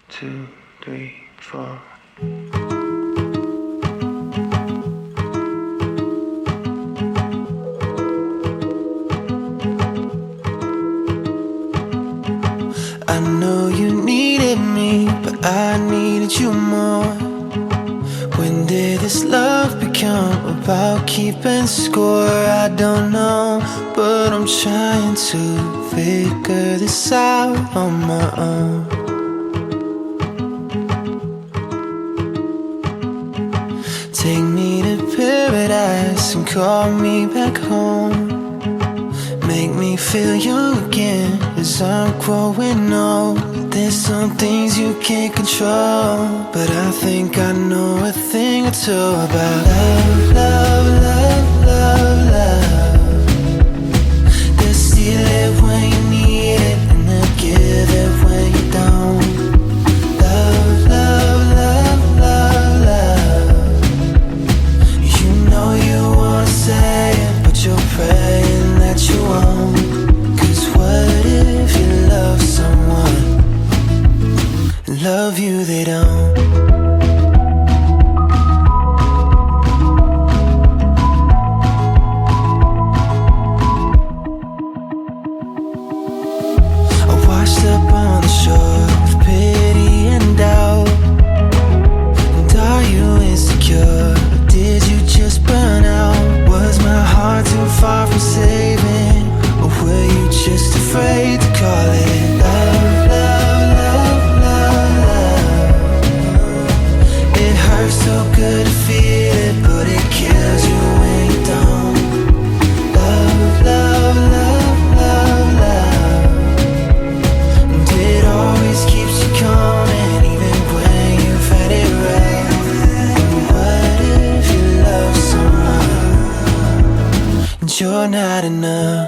2, 3, 4. I know you needed me, but I needed you more. When did this love become about keeping score? I don't know, but I'm trying to figure this out on my own. Take me to paradise and call me back home. Make me feel young again as I'm growing old. There's some things you can't control, but I think I know a thing or two about love, love, love, love, love. They'll steal it when you need it, and they'll give it when you don't. Love, love, love, love, love. You know you wanna say it, but you're praying that you won't. 'Cause what if you love someone, love you they don't? I washed up on the shore with pity and doubt. And are you insecure? Or did you just burn out? Was my heart too far from saving? Or were you just afraid to call it love, love, love, love, love? It hurts so good to feel it, but it kills you when you don't. Love, love, love, love, love. And it always keeps you coming, even when you've had it right. And what if you love someone and you're not enough?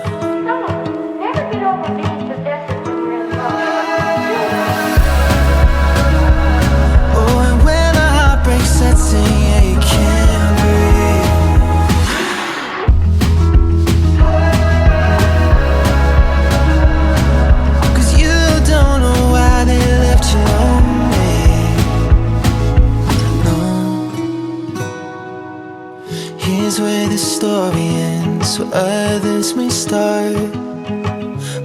Yeah, you can't breathe. 'Cause you don't know why they left you lonely. No. Here's where the story ends, so others may start.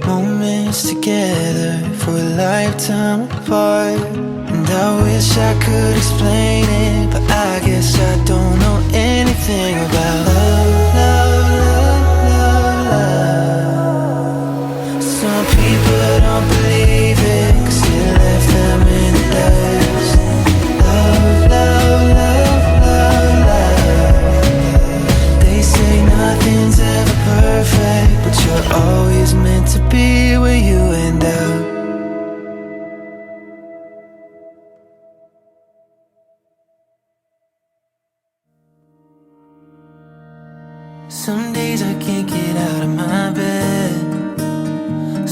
Moments together for a lifetime apart. And I wish I could explain it, but I guess I don't know anything about love, love, love, love, love. Some people don't believe it, 'cause it left them in the dust. Love, love, love, love, love. They say nothing's ever perfect, but you're always meant to be where you end up. Some days I can't get out of my bed.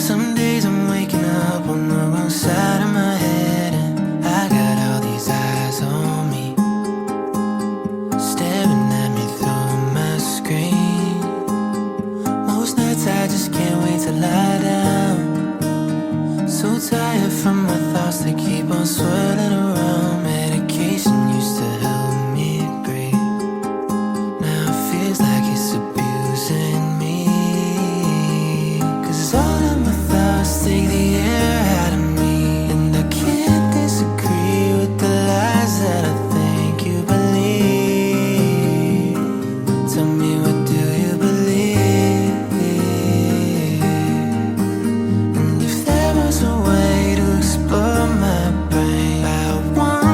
Some days I'm waking up on the wrong side of my head. And I got all these eyes on me, staring at me through my screen. Most nights I just can't wait to lie down. So tired from my thoughts that keep on swirling around. Medication used to help me breathe. Now it feels like it's abusing me. 'Cause all of my thoughts take the air out of me. And I can't disagree with the lies that I think you believe. Tell me, what do you believe? And if there was a way to explore my brain, I want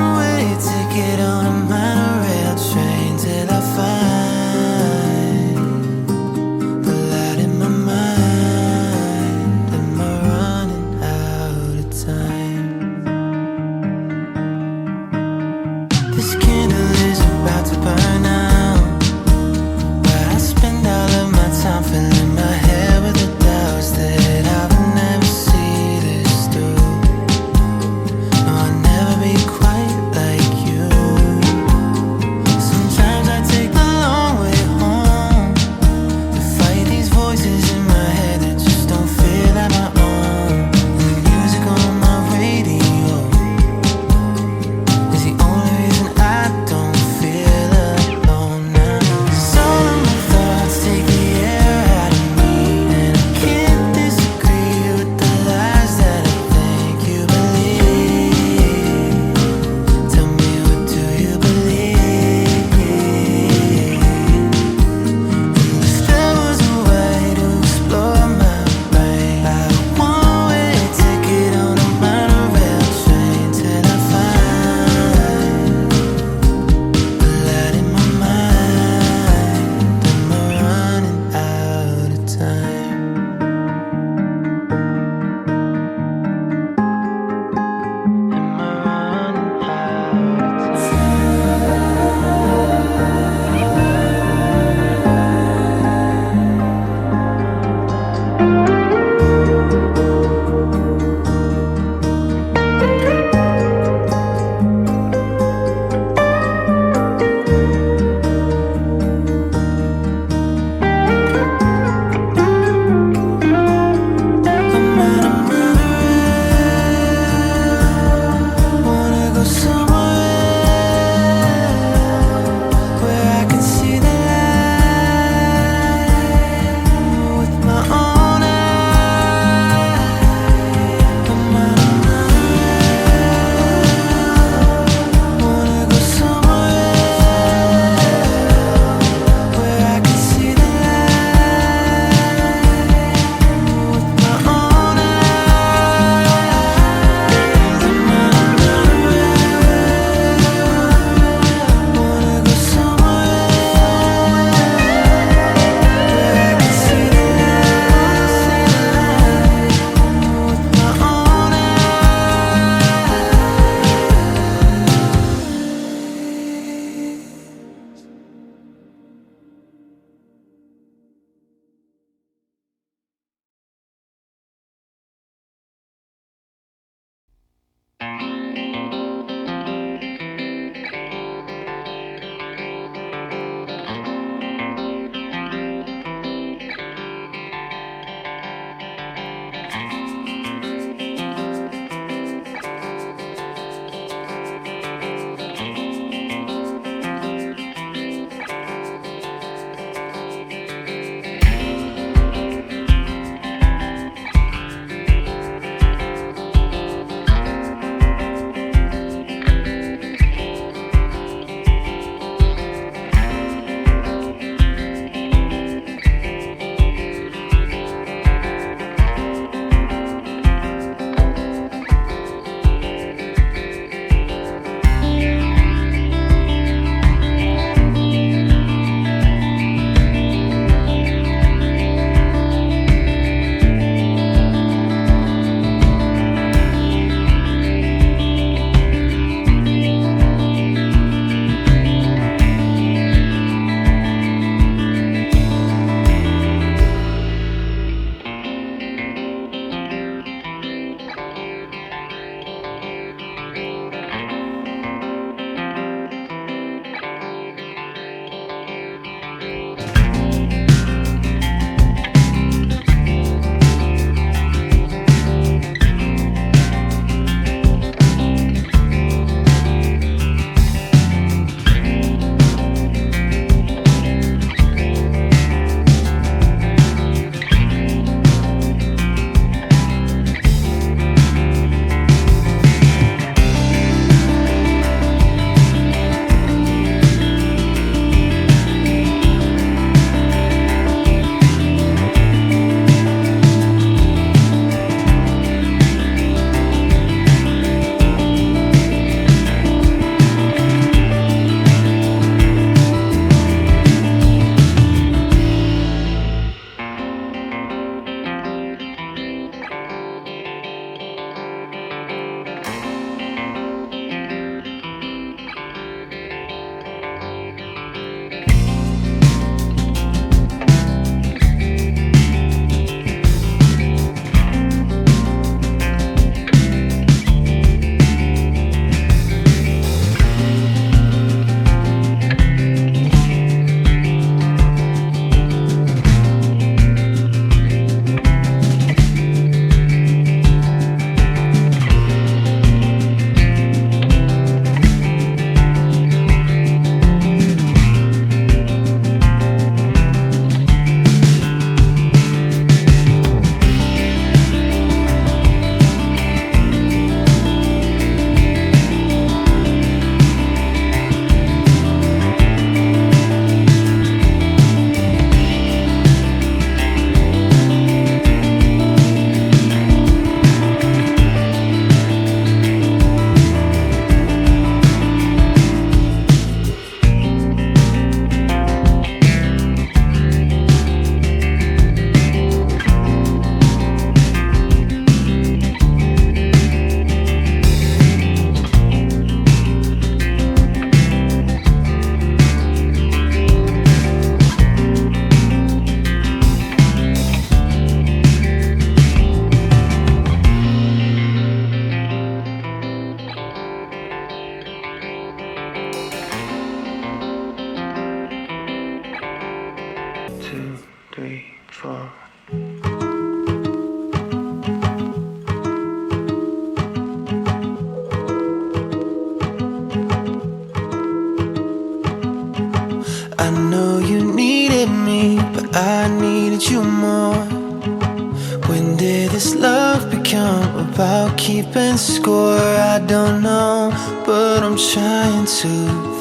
love become about keeping score? I don't know, but I'm trying to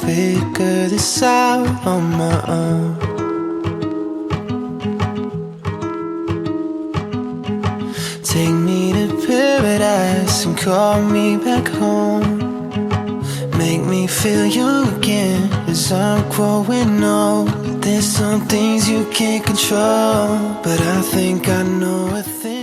figure this out on my own. Take me to paradise and call me back home. Make me feel young again as I'm growing old. There's some things you can't control, but I think I know a thing.